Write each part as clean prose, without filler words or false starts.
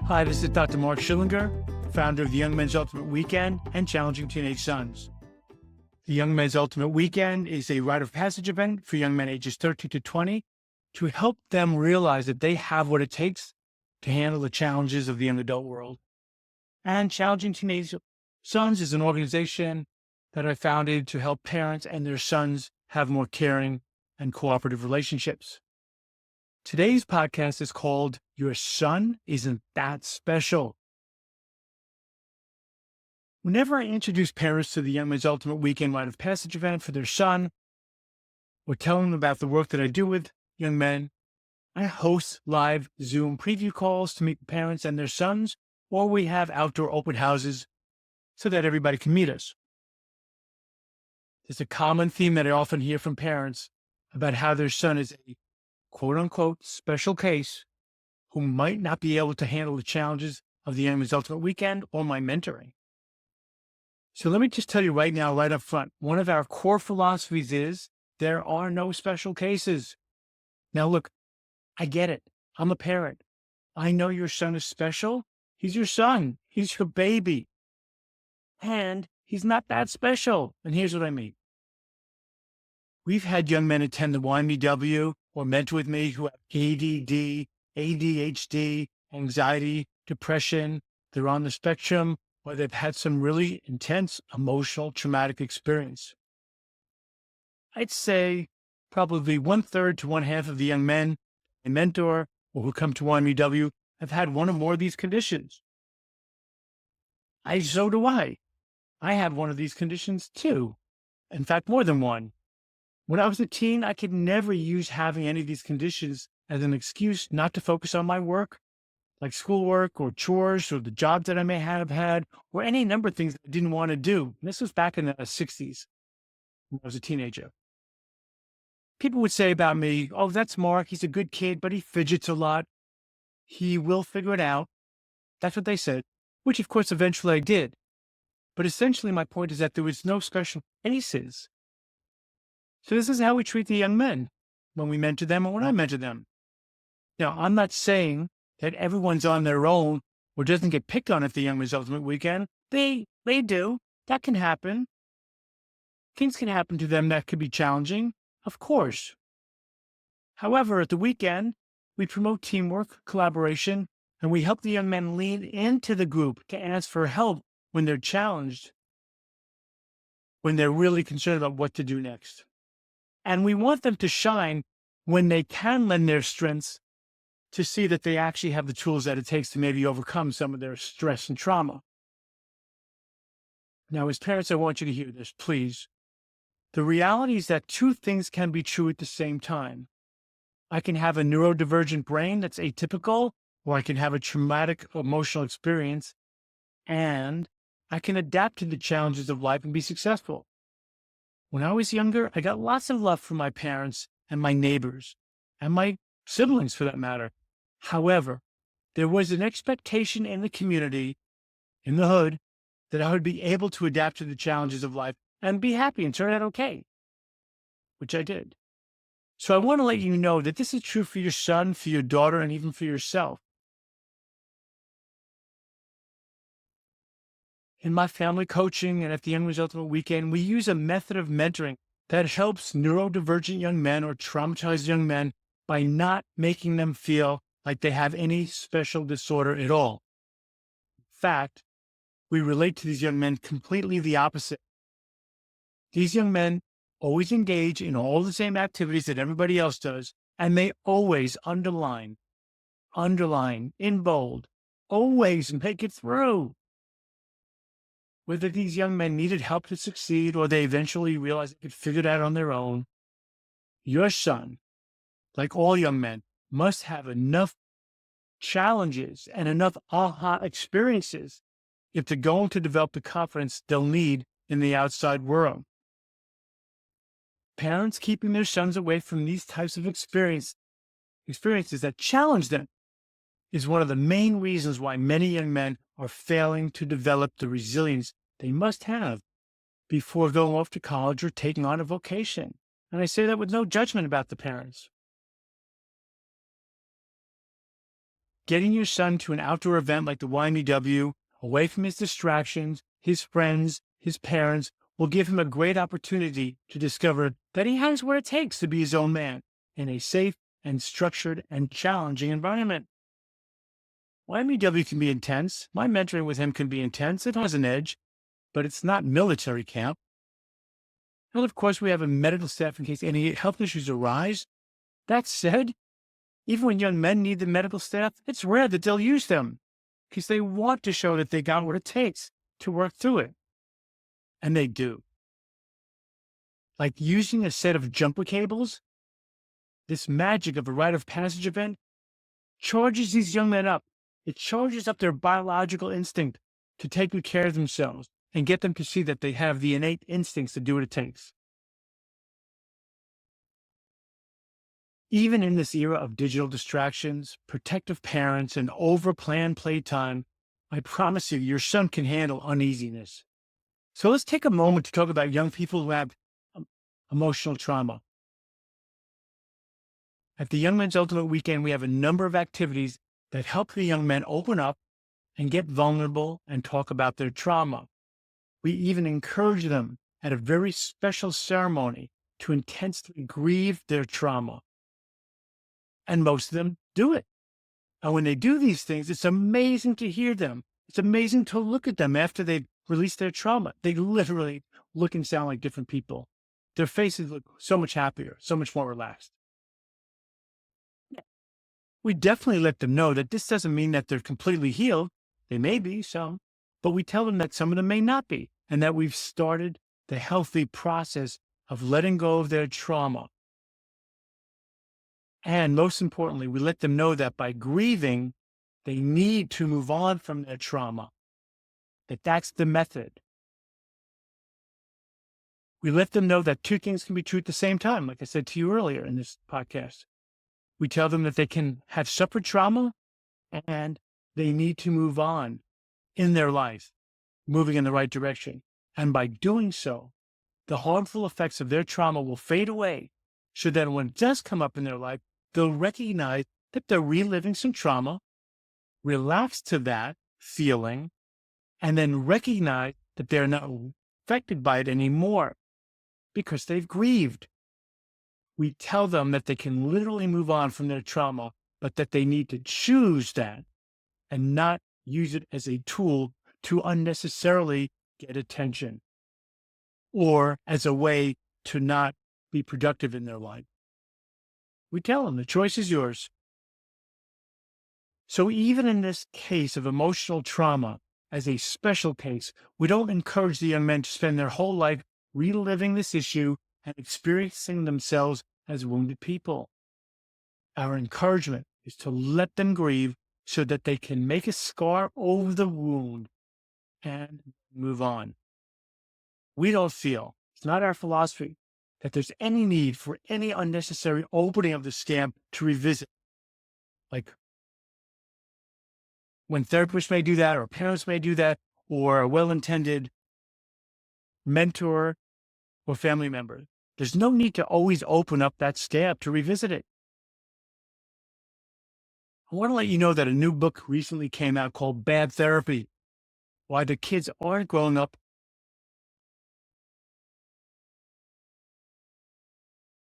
Hi, this is Dr. Mark Schillinger, founder of the Young Men's Ultimate Weekend and Challenging Teenage Sons. The Young Men's Ultimate Weekend is a rite of passage event for young men ages 13 to 20 to help them realize that they have what it takes to handle the challenges of the young adult world. And Challenging Teenage Sons is an organization that I founded to help parents and their sons have more caring and cooperative relationships. Today's podcast is called Your Son Isn't That Special. Whenever I introduce parents to the Young Men's Ultimate Weekend rite of passage event for their son, or tell them about the work that I do with young men, I host live Zoom preview calls to meet the parents and their sons, or we have outdoor open houses so that everybody can meet us. There's a common theme that I often hear from parents about how their son is a quote-unquote special case who might not be able to handle the challenges of the Young Men's Ultimate Weekend or my mentoring. So let me just tell you right now, right up front, one of our core philosophies is there are no special cases. Now look, I get it. I'm a parent. I know your son is special. He's your son. He's your baby. And he's not that special. And here's what I mean. We've had young men attend the YMW or mentor with me who have ADD, ADHD, anxiety, depression. They're on the spectrum, or they've had some really intense emotional traumatic experience. I'd say probably 1/3 to 1/2 of the young men I mentor or who come to YMW have had one or more of these conditions. So do I. I have one of these conditions too. In fact, more than one. When I was a teen, I could never use having any of these conditions as an excuse not to focus on my work, like schoolwork or chores or the jobs that I may have had, or any number of things that I didn't want to do. And this was back in the 60s when I was a teenager. People would say about me, oh, that's Mark. He's a good kid, but he fidgets a lot. He will figure it out. That's what they said, which of course eventually I did. But essentially my point is that there was no special cases. So this is how we treat the young men when we mentor them or when I mentor them. Now, I'm not saying that everyone's on their own or doesn't get picked on at the Young Men's Ultimate Weekend. They do. That can happen. Things can happen to them that could be challenging, of course. However, at the weekend, we promote teamwork, collaboration, and we help the young men lean into the group to ask for help when they're challenged, when they're really concerned about what to do next. And we want them to shine when they can lend their strengths to see that they actually have the tools that it takes to maybe overcome some of their stress and trauma. Now, as parents, I want you to hear this, please. The reality is that two things can be true at the same time. I can have a neurodivergent brain that's atypical, or I can have a traumatic emotional experience, and I can adapt to the challenges of life and be successful. When I was younger, I got lots of love from my parents and my neighbors and my siblings for that matter. However, there was an expectation in the community, in the hood, that I would be able to adapt to the challenges of life and be happy and turn out okay, which I did. So I want to let you know that this is true for your son, for your daughter, and even for yourself. In my family coaching and at the Young Men's Ultimate Weekend, we use a method of mentoring that helps neurodivergent young men or traumatized young men by not making them feel like they have any special disorder at all. In fact, we relate to these young men completely the opposite. These young men always engage in all the same activities that everybody else does, and they always underline in bold, always make it through. Whether these young men needed help to succeed or they eventually realized they could figure it out on their own, your son, like all young men, must have enough challenges and enough aha experiences if they're going to develop the confidence they'll need in the outside world. Parents keeping their sons away from these types of experiences that challenge them is one of the main reasons why many young men are failing to develop the resilience they must have before going off to college or taking on a vocation. And I say that with no judgment about the parents. Getting your son to an outdoor event like the YMEW, away from his distractions, his friends, his parents, will give him a great opportunity to discover that he has what it takes to be his own man in a safe and structured and challenging environment. YMEW can be intense. My mentoring with him can be intense. It has an edge, but it's not military camp. And of course, we have a medical staff in case any health issues arise. That said, even when young men need the medical staff, it's rare that they'll use them because they want to show that they got what it takes to work through it. And they do. Like using a set of jumper cables, this magic of a rite of passage event charges these young men up. It charges up their biological instinct to take good care of themselves and get them to see that they have the innate instincts to do what it takes. Even in this era of digital distractions, protective parents, and over-planned playtime, I promise you, your son can handle uneasiness. So let's take a moment to talk about young people who have emotional trauma. At the Young Men's Ultimate Weekend, we have a number of activities that help the young men open up and get vulnerable and talk about their trauma. We even encourage them at a very special ceremony to intensely grieve their trauma. And most of them do it. And when they do these things, it's amazing to hear them. It's amazing to look at them after they've released their trauma. They literally look and sound like different people. Their faces look so much happier, so much more relaxed. We definitely let them know that this doesn't mean that they're completely healed. They may be, some, but we tell them that some of them may not be, and that we've started the healthy process of letting go of their trauma. And most importantly, we let them know that by grieving, they need to move on from their trauma, that that's the method. We let them know that two things can be true at the same time, like I said to you earlier in this podcast. We tell them that they can have suffered trauma and they need to move on in their life, moving in the right direction. And by doing so, the harmful effects of their trauma will fade away so that when it does come up in their life, they'll recognize that they're reliving some trauma, relax to that feeling, and then recognize that they're not affected by it anymore because they've grieved. We tell them that they can literally move on from their trauma, but that they need to choose that and not use it as a tool to unnecessarily get attention or as a way to not be productive in their life. We tell them the choice is yours. So even in this case of emotional trauma, as a special case, we don't encourage the young men to spend their whole life reliving this issue and experiencing themselves as wounded people. Our encouragement is to let them grieve so that they can make a scar over the wound and move on. We don't feel, it's not our philosophy, that there's any need for any unnecessary opening of the scam to revisit. Like when therapists may do that, or parents may do that, or a well-intended mentor or family member. There's no need to always open up that scab to revisit it. I want to let you know that a new book recently came out called Bad Therapy: Why the Kids Aren't Growing Up.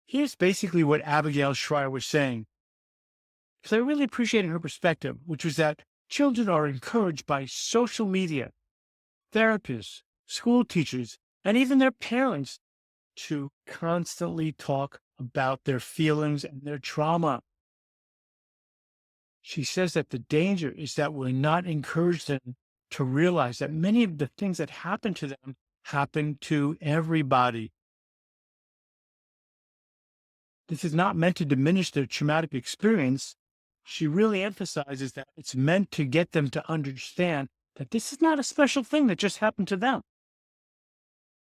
Here's basically what Abigail Schreier was saying, because I really appreciated her perspective, which was that children are encouraged by social media, therapists, school teachers, and even their parents to constantly talk about their feelings and their trauma. She says that the danger is that we're not encourage them to realize that many of the things that happen to them happen to everybody. This is not meant to diminish their traumatic experience. She really emphasizes that it's meant to get them to understand that this is not a special thing that just happened to them.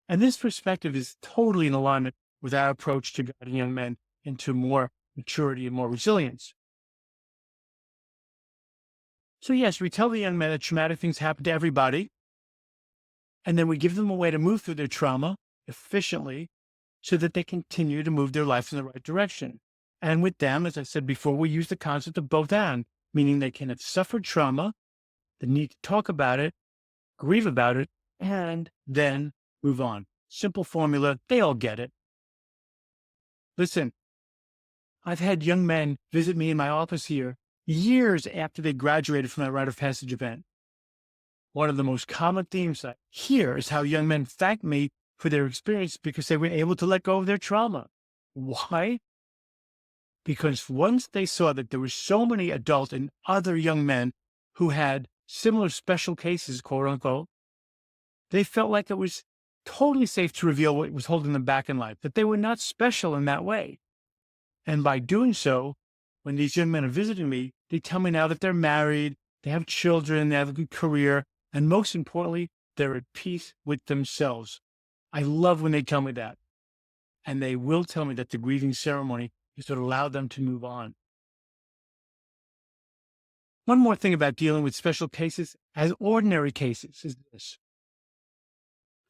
And this perspective is totally in alignment with our approach to guiding young men into more maturity and more resilience. So yes, we tell the young men that traumatic things happen to everybody, and then we give them a way to move through their trauma efficiently so that they continue to move their life in the right direction. And with them, as I said before, we use the concept of both and. meaning they can have suffered trauma, they need to talk about it, grieve about it, and then move on. Simple formula. They all get it. Listen, I've had young men visit me in my office here years after they graduated from that rite of passage event. One of the most common themes I hear is how young men thank me for their experience because they were able to let go of their trauma. Why? Because once they saw that there were so many adult and other young men who had similar special cases, quote unquote, they felt like it was totally safe to reveal what was holding them back in life, that they were not special in that way. And by doing so, when these young men are visiting me, they tell me now that they're married, they have children, they have a good career, and most importantly, they're at peace with themselves. I love when they tell me that. And they will tell me that the grieving ceremony is what allowed them to move on. One more thing about dealing with special cases as ordinary cases is this.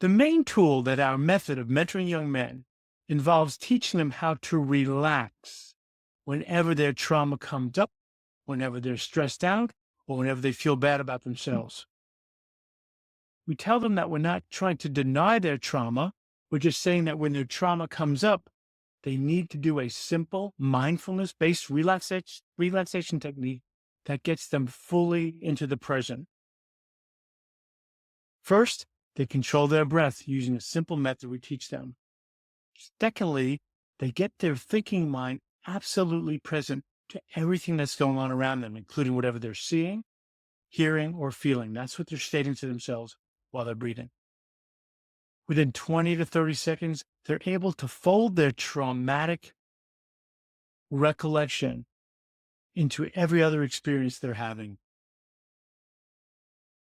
The main tool that our method of mentoring young men involves teaching them how to relax whenever their trauma comes up, whenever they're stressed out, or whenever they feel bad about themselves. We tell them that we're not trying to deny their trauma. We're just saying that when their trauma comes up, they need to do a simple mindfulness-based relaxation technique that gets them fully into the present. First, they control their breath using a simple method we teach them. Secondly, they get their thinking mind absolutely present to everything that's going on around them, including whatever they're seeing, hearing, or feeling. That's what they're stating to themselves while they're breathing. Within 20 to 30 seconds, they're able to fold their traumatic recollection into every other experience they're having.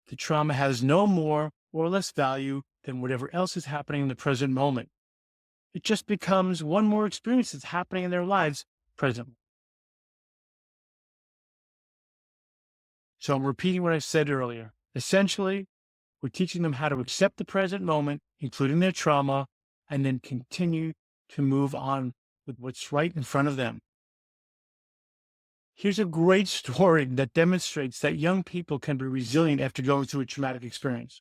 The trauma has no more or less value than whatever else is happening in the present moment. It just becomes one more experience that's happening in their lives presently. So I'm repeating what I said earlier. Essentially, we're teaching them how to accept the present moment, including their trauma, and then continue to move on with what's right in front of them. Here's a great story that demonstrates that young people can be resilient after going through a traumatic experience.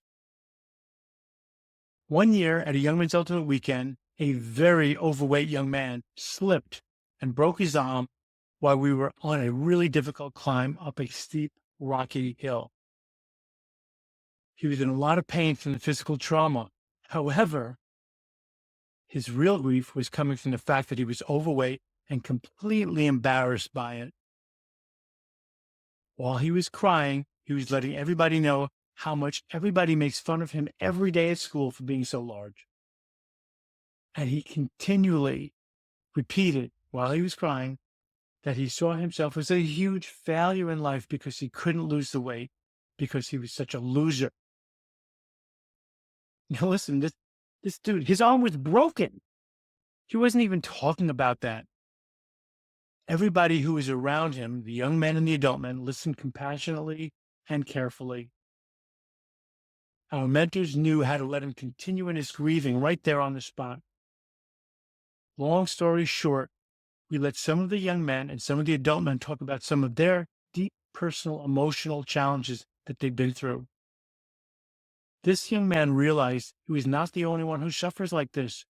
One year at a Young Men's Ultimate Weekend, a very overweight young man slipped and broke his arm while we were on a really difficult climb up a steep, rocky hill. He was in a lot of pain from the physical trauma. However, his real grief was coming from the fact that he was overweight and completely embarrassed by it. While he was crying, he was letting everybody know how much everybody makes fun of him every day at school for being so large. And he continually repeated while he was crying that he saw himself as a huge failure in life because he couldn't lose the weight, because he was such a loser. Now listen, this dude, his arm was broken. He wasn't even talking about that. Everybody who was around him, the young men and the adult men, listened compassionately and carefully. Our mentors knew how to let him continue in his grieving right there on the spot. Long story short, we let some of the young men and some of the adult men talk about some of their deep personal emotional challenges that they've been through. This young man realized he was not the only one who suffers like this,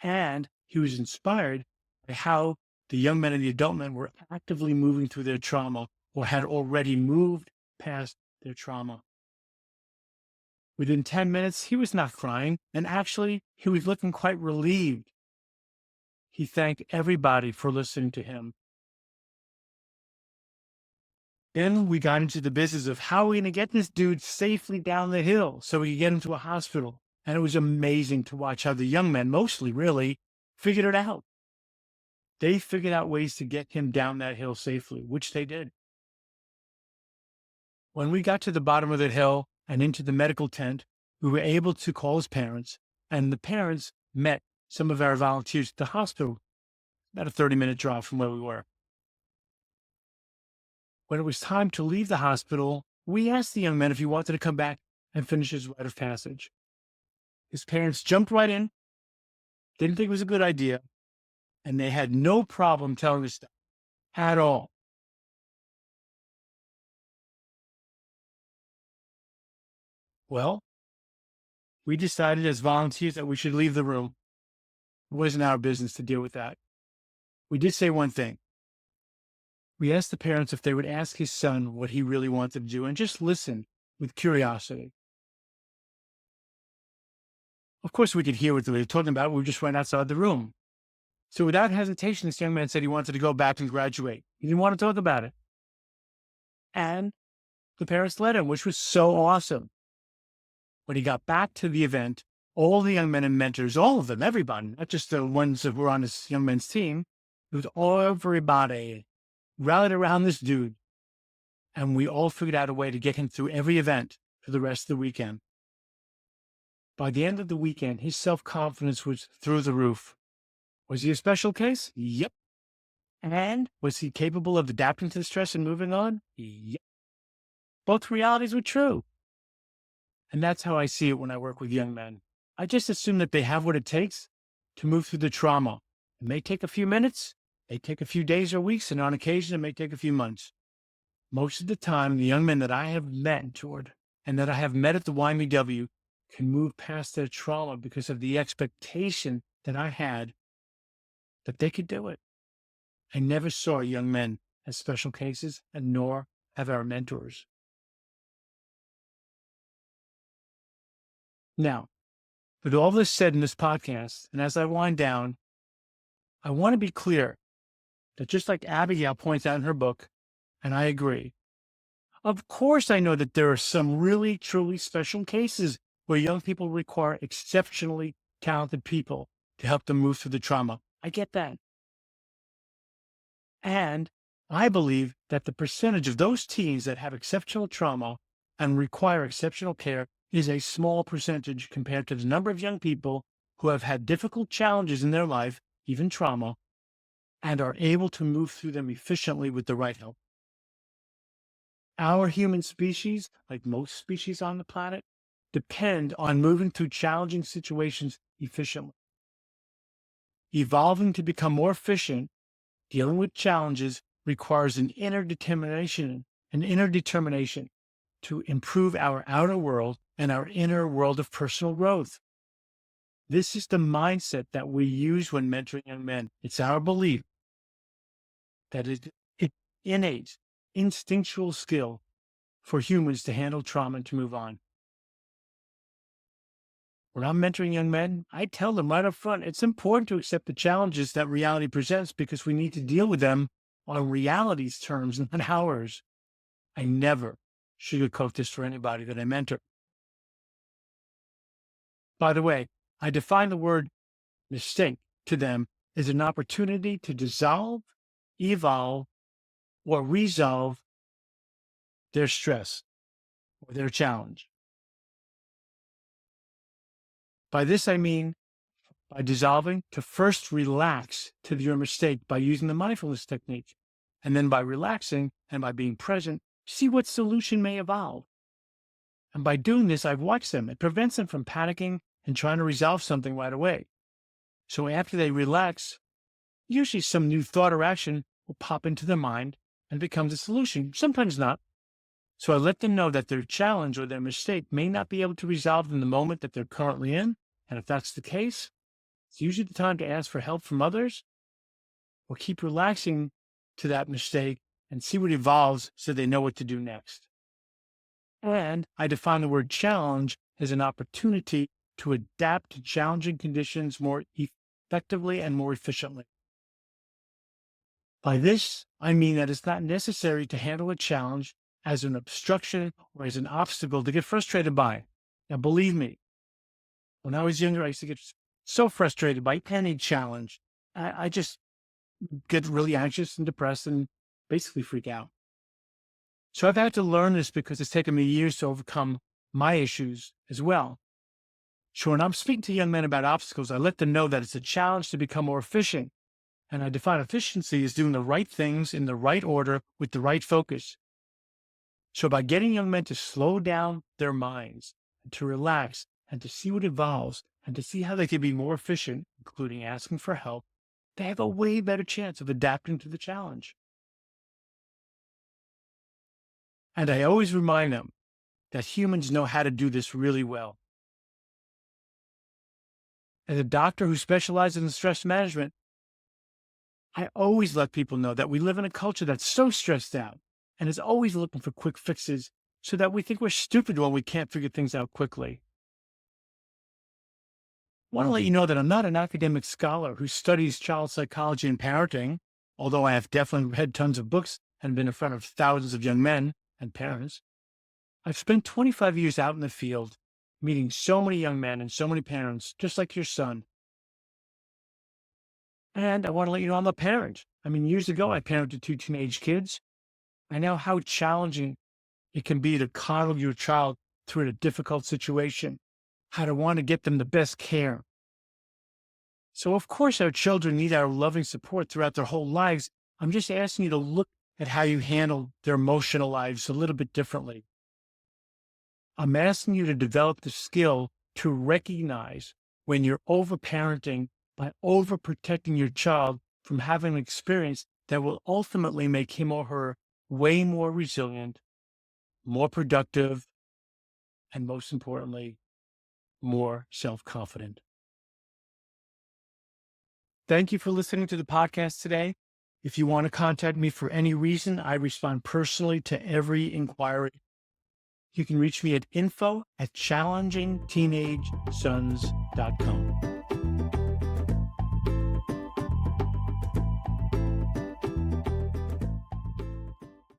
and he was inspired by how the young men and the adult men were actively moving through their trauma or had already moved past their trauma. Within 10 minutes, he was not crying, and actually, he was looking quite relieved. He thanked everybody for listening to him. Then we got into the business of how are we going to get this dude safely down the hill so we could get him to a hospital. And it was amazing to watch how the young men, mostly really, figured it out. They figured out ways to get him down that hill safely, which they did. When we got to the bottom of the hill and into the medical tent, we were able to call his parents, and the parents met some of our volunteers at the hospital, about a 30-minute drive from where we were. When it was time to leave the hospital, we asked the young man if he wanted to come back and finish his rite of passage. His parents jumped right in, didn't think it was a good idea, and they had no problem telling us that at all. Well, we decided as volunteers that we should leave the room. It wasn't our business to deal with that. We did say one thing. We asked the parents if they would ask his son what he really wanted to do and just listen with curiosity. Of course, we could hear what they were talking about. We just went outside the room. So without hesitation, this young man said he wanted to go back and graduate. He didn't want to talk about it. And the parents let him, which was so awesome. When he got back to the event, all the young men and mentors, all of them, everybody, not just the ones that were on this young men's team, it was everybody rallied around this dude. And we all figured out a way to get him through every event for the rest of the weekend. By the end of the weekend, his self-confidence was through the roof. Was he a special case? Yep. And was he capable of adapting to the stress and moving on? Yep. Both realities were true. And that's how I see it when I work with young men. I just assume that they have what it takes to move through the trauma. It may take a few minutes, it may take a few days or weeks, and on occasion, it may take a few months. Most of the time, the young men that I have mentored and that I have met at the YMW can move past their trauma because of the expectation that I had that they could do it. I never saw young men as special cases, and nor have our mentors. Now, with all this said in this podcast, and as I wind down, I want to be clear that just like Abigail points out in her book, and I agree, of course I know that there are some really, truly special cases where young people require exceptionally talented people to help them move through the trauma. I get that. And I believe that the percentage of those teens that have exceptional trauma and require exceptional care is a small percentage compared to the number of young people who have had difficult challenges in their life, even trauma, and are able to move through them efficiently with the right help. Our human species, like most species on the planet, depend on moving through challenging situations efficiently. Evolving to become more efficient, dealing with challenges requires an inner determination to improve our outer world and our inner world of personal growth. This is the mindset that we use when mentoring young men. It's our belief that it's innate, instinctual skill for humans to handle trauma and to move on. When I'm mentoring young men, I tell them right up front, it's important to accept the challenges that reality presents because we need to deal with them on reality's terms, not ours. I never sugarcoat this for anybody that I mentor. By the way, I define the word mistake to them as an opportunity to dissolve, evolve, or resolve their stress or their challenge. By this, I mean by dissolving to first relax to your mistake by using the mindfulness technique. And then by relaxing and by being present, see what solution may evolve. And by doing this, I've watched them. It prevents them from panicking and trying to resolve something right away. So after they relax, usually some new thought or action will pop into their mind and becomes a solution. Sometimes not. So I let them know that their challenge or their mistake may not be able to resolve in the moment that they're currently in. And if that's the case, it's usually the time to ask for help from others or keep relaxing to that mistake and see what evolves so they know what to do next. And I define the word challenge as an opportunity to adapt to challenging conditions more effectively and more efficiently. By this, I mean that it's not necessary to handle a challenge as an obstruction or as an obstacle to get frustrated by. Now, believe me, when I was younger, I used to get so frustrated by any challenge. I just get really anxious and depressed and basically freak out. So I've had to learn this because it's taken me years to overcome my issues as well. So when I'm speaking to young men about obstacles, I let them know that it's a challenge to become more efficient. And I define efficiency as doing the right things in the right order with the right focus. So by getting young men to slow down their minds, and to relax, and to see what evolves, and to see how they can be more efficient, including asking for help, they have a way better chance of adapting to the challenge. And I always remind them that humans know how to do this really well. As a doctor who specializes in stress management, I always let people know that we live in a culture that's so stressed out and is always looking for quick fixes so that we think we're stupid when we can't figure things out quickly. I want to let you know that I'm not an academic scholar who studies child psychology and parenting, although I have definitely read tons of books and been in front of thousands of young men and parents. I've spent 25 years out in the field, meeting so many young men and so many parents, just like your son. And I want to let you know I'm a parent. I mean, years ago, I parented two teenage kids. I know how challenging it can be to coddle your child through a difficult situation, how to want to get them the best care. So, of course, our children need our loving support throughout their whole lives. I'm just asking you to look at how you handle their emotional lives a little bit differently. I'm asking you to develop the skill to recognize when you're overparenting by overprotecting your child from having an experience that will ultimately make him or her way more resilient, more productive, and most importantly, more self-confident. Thank you for listening to the podcast today. If you want to contact me for any reason, I respond personally to every inquiry. You can reach me at info@challengingteenagesons.com.